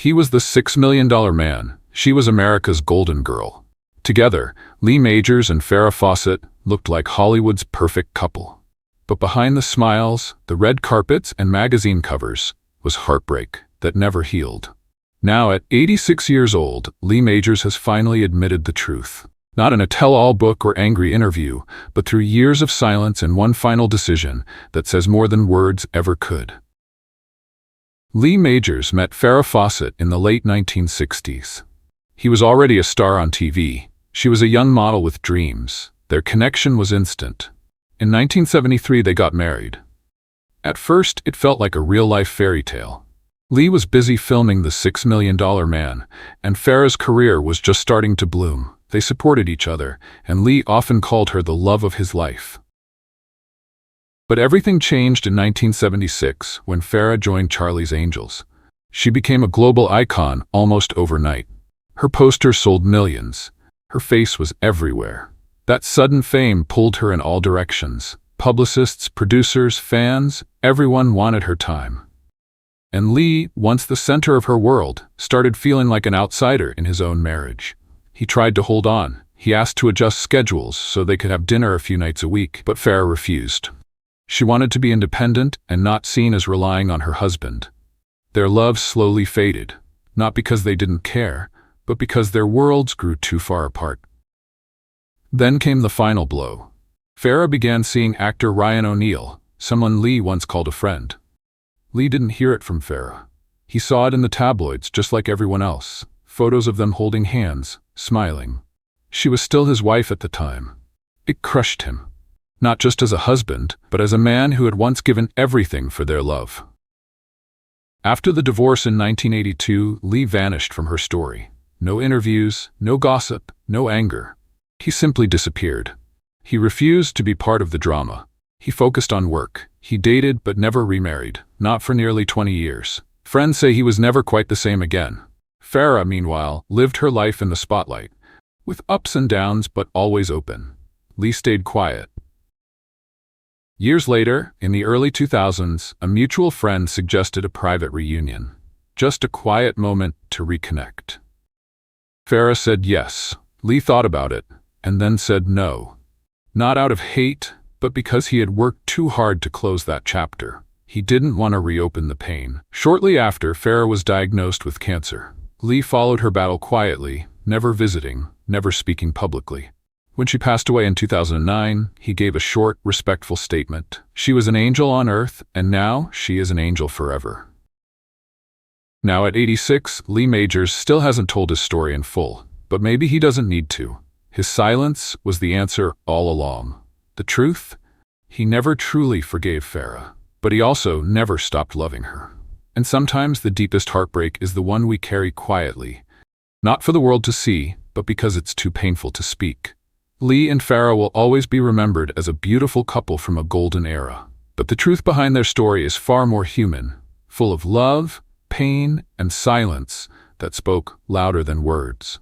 He was the $6 million man. She was America's golden girl. Together, Lee Majors and Farrah Fawcett looked like Hollywood's perfect couple. But behind the smiles, the red carpets, and magazine covers was heartbreak that never healed. Now, at 86 years old, Lee Majors has finally admitted the truth. Not in a tell-all book or angry interview, but through years of silence and one final decision that says more than words ever could. Lee Majors met Farrah Fawcett in the late 1960s. He was already a star on TV. She was a young model with dreams. Their connection was instant. In 1973, they got married. At first, it felt like a real-life fairy tale. Lee was busy filming The $6 Million Man, and Farrah's career was just starting to bloom. They supported each other, and Lee often called her the love of his life. But everything changed in 1976 when Farrah joined Charlie's Angels. She became a global icon almost overnight. Her posters sold millions. Her face was everywhere. That sudden fame pulled her in all directions. Publicists, producers, fans, everyone wanted her time. And Lee, once the center of her world, started feeling like an outsider in his own marriage. He tried to hold on. He asked to adjust schedules so they could have dinner a few nights a week, but Farrah refused. She wanted to be independent and not seen as relying on her husband. Their love slowly faded, not because they didn't care, but because their worlds grew too far apart. Then came the final blow. Farrah began seeing actor Ryan O'Neal, someone Lee once called a friend. Lee didn't hear it from Farrah. He saw it in the tabloids just like everyone else, photos of them holding hands, smiling. She was still his wife at the time. It crushed him. Not just as a husband, but as a man who had once given everything for their love. After the divorce in 1982, Lee vanished from her story. No interviews, no gossip, no anger. He simply disappeared. He refused to be part of the drama. He focused on work. He dated but never remarried, not for nearly 20 years. Friends say he was never quite the same again. Farrah, meanwhile, lived her life in the spotlight, with ups and downs but always open. Lee stayed quiet. Years later, in the early 2000s, a mutual friend suggested a private reunion. Just a quiet moment to reconnect. Farrah said yes. Lee thought about it, and then said no. Not out of hate, but because he had worked too hard to close that chapter. He didn't want to reopen the pain. Shortly after, Farrah was diagnosed with cancer. Lee followed her battle quietly, never visiting, never speaking publicly. When she passed away in 2009, he gave a short, respectful statement. She was an angel on earth, and now she is an angel forever. Now at 86, Lee Majors still hasn't told his story in full, but maybe he doesn't need to. His silence was the answer all along. The truth? He never truly forgave Farrah, but he also never stopped loving her. And sometimes the deepest heartbreak is the one we carry quietly, not for the world to see, but because it's too painful to speak. Lee and Farrah will always be remembered as a beautiful couple from a golden era. But the truth behind their story is far more human, full of love, pain, and silence that spoke louder than words.